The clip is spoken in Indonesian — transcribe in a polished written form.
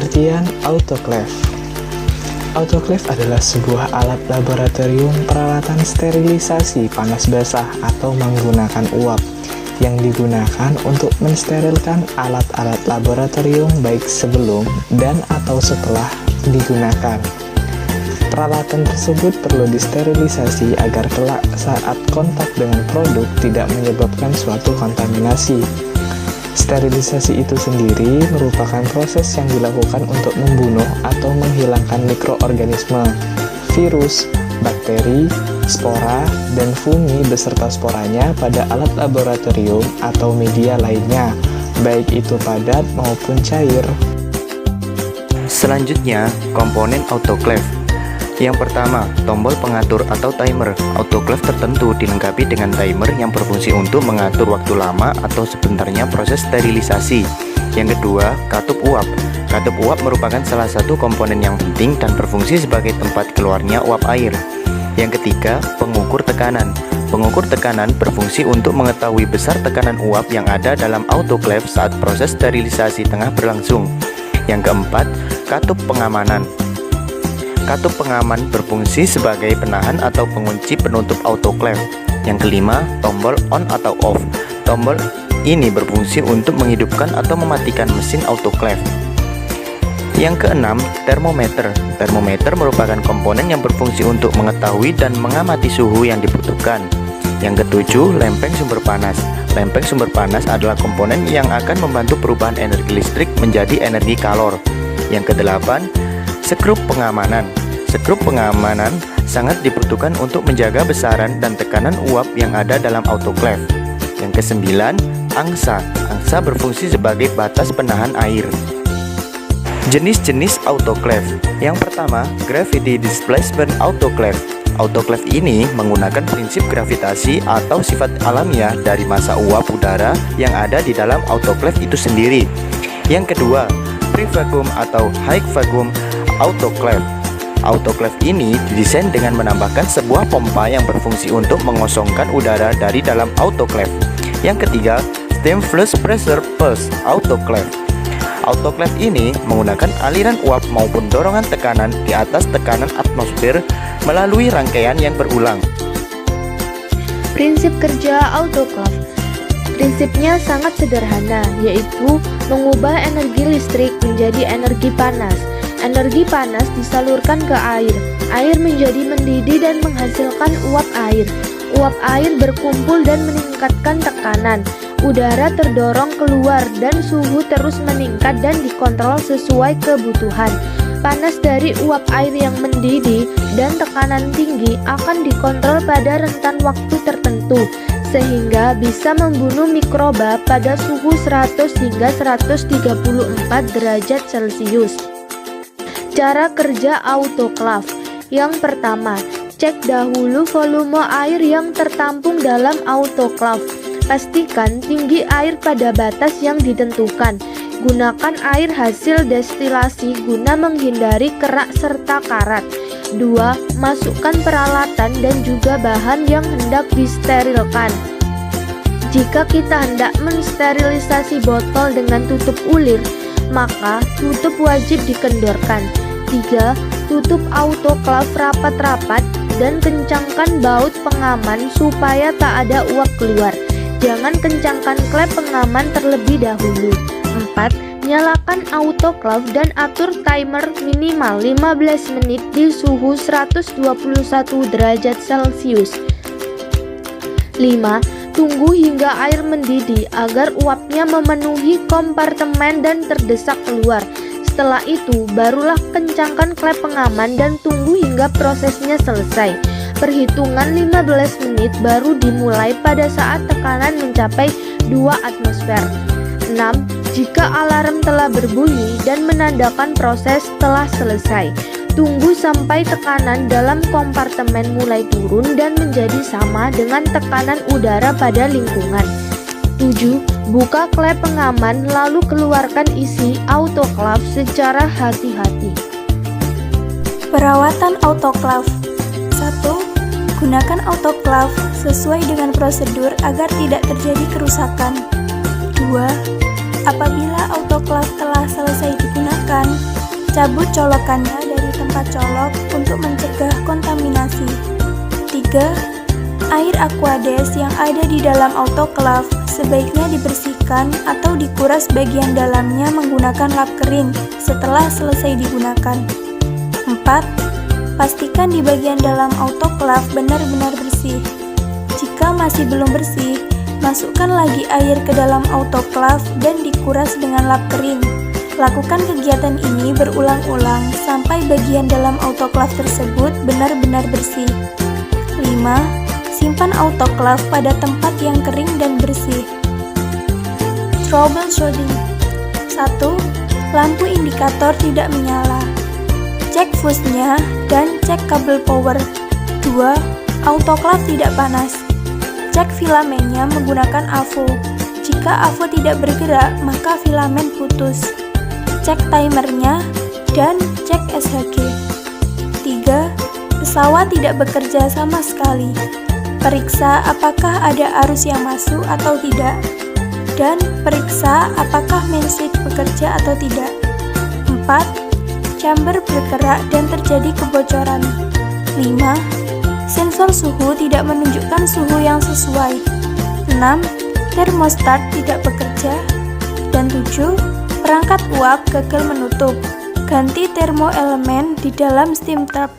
Pengertian autoclave. Autoclave adalah sebuah alat laboratorium peralatan sterilisasi panas basah atau menggunakan uap yang digunakan untuk mensterilkan alat-alat laboratorium baik sebelum dan atau setelah digunakan. Peralatan tersebut perlu disterilisasi agar kelak saat kontak dengan produk tidak menyebabkan suatu kontaminasi. Sterilisasi itu sendiri merupakan proses yang dilakukan untuk membunuh atau menghilangkan mikroorganisme, virus, bakteri, spora, dan fungi beserta sporanya pada alat laboratorium atau media lainnya, baik itu padat maupun cair. Selanjutnya, komponen autoclave. Yang pertama, tombol pengatur atau timer. Autoclave tertentu dilengkapi dengan timer yang berfungsi untuk mengatur waktu lama atau sebentarnya proses sterilisasi. Yang kedua, katup uap. Katup uap merupakan salah satu komponen yang penting dan berfungsi sebagai tempat keluarnya uap air. Yang ketiga, pengukur tekanan. Pengukur tekanan berfungsi untuk mengetahui besar tekanan uap yang ada dalam autoclave saat proses sterilisasi tengah berlangsung. Yang keempat, katup pengamanan. Katup pengaman berfungsi sebagai penahan atau pengunci penutup autoclave. Yang kelima, tombol on atau off. Tombol ini berfungsi untuk menghidupkan atau mematikan mesin autoclave. Yang keenam, termometer. Termometer merupakan komponen yang berfungsi untuk mengetahui dan mengamati suhu yang dibutuhkan. Yang ketujuh, lempeng sumber panas. Lempeng sumber panas adalah komponen yang akan membantu perubahan energi listrik menjadi energi kalor. Yang kedelapan, skrup pengamanan. Skrup pengamanan sangat dibutuhkan untuk menjaga besaran dan tekanan uap yang ada dalam autoclave. Yang kesembilan, angsa. Angsa berfungsi sebagai batas penahan air. Jenis-jenis autoclave. Yang pertama, gravity displacement autoclave. Autoclave ini menggunakan prinsip gravitasi atau sifat alamiah dari massa uap udara yang ada di dalam autoclave itu sendiri. Yang kedua, pre-vacuum atau high vacuum autoclave. Autoclave ini didesain dengan menambahkan sebuah pompa yang berfungsi untuk mengosongkan udara dari dalam autoclave. Yang ketiga, steam flush pressure pulse autoclave. Autoclave ini menggunakan aliran uap maupun dorongan tekanan di atas tekanan atmosfer melalui rangkaian yang berulang. Prinsip kerja autoclave. Prinsipnya sangat sederhana, yaitu mengubah energi listrik menjadi energi panas. Energi panas disalurkan ke air. Air menjadi mendidih dan menghasilkan uap air. Uap air berkumpul dan meningkatkan tekanan. Udara terdorong keluar dan suhu terus meningkat dan dikontrol sesuai kebutuhan. Panas dari uap air yang mendidih dan tekanan tinggi akan dikontrol pada rentan waktu tertentu, sehingga bisa membunuh mikroba pada suhu 100 hingga 134 derajat Celcius. Cara kerja autoclave. Yang pertama, cek dahulu volume air yang tertampung dalam autoclave. Pastikan tinggi air pada batas yang ditentukan. Gunakan air hasil destilasi guna menghindari kerak serta karat. 2. Masukkan peralatan dan juga bahan yang hendak disterilkan. Jika kita hendak mensterilisasi botol dengan tutup ulir, maka tutup wajib dikendorkan. 3. Tutup autoclave rapat-rapat dan kencangkan baut pengaman supaya tak ada uap keluar. Jangan kencangkan klep pengaman terlebih dahulu. 4. Nyalakan autoclave dan atur timer minimal 15 menit di suhu 121 derajat Celcius. 5. Tunggu hingga air mendidih agar uapnya memenuhi kompartemen dan terdesak keluar. Setelah itu, barulah kencangkan klep pengaman dan tunggu hingga prosesnya selesai. Perhitungan 15 menit baru dimulai pada saat tekanan mencapai 2 atmosfer. 6. Jika alarm telah berbunyi dan menandakan proses telah selesai, tunggu sampai tekanan dalam kompartemen mulai turun dan menjadi sama dengan tekanan udara pada lingkungan. 7. Buka klep pengaman lalu keluarkan isi autoclave secara hati-hati. Perawatan autoclave. 1. Gunakan autoclave sesuai dengan prosedur agar tidak terjadi kerusakan. 2. Apabila autoklaf telah selesai digunakan, cabut colokannya dari tempat colok untuk mencegah kontaminasi. 3. Air aquades yang ada di dalam autoklaf sebaiknya dibersihkan atau dikuras bagian dalamnya menggunakan lap kering setelah selesai digunakan. 4. Pastikan di bagian dalam autoklaf benar-benar bersih. Jika masih belum bersih, masukkan lagi air ke dalam autoklaf dan dikuras dengan lap kering. Lakukan kegiatan ini berulang-ulang sampai bagian dalam autoklaf tersebut benar-benar bersih. 5. Simpan autoklaf pada tempat yang kering dan bersih. Troubleshooting. 1. Lampu indikator tidak menyala. Cek fuse-nya dan cek kabel power. 2. Autoklaf tidak panas. Cek filamennya menggunakan AVO. Jika AVO tidak bergerak, maka filamen putus. Cek timernya dan cek SHG. 3. Pesawat tidak bekerja sama sekali. Periksa apakah ada arus yang masuk atau tidak. Dan periksa apakah main switch bekerja atau tidak. 4. Chamber bergerak dan terjadi kebocoran. 5. Sensor suhu tidak menunjukkan suhu yang sesuai. 6. Termostat tidak bekerja. Dan 7. Perangkat uap gagal menutup. Ganti termoelemen di dalam steam trap.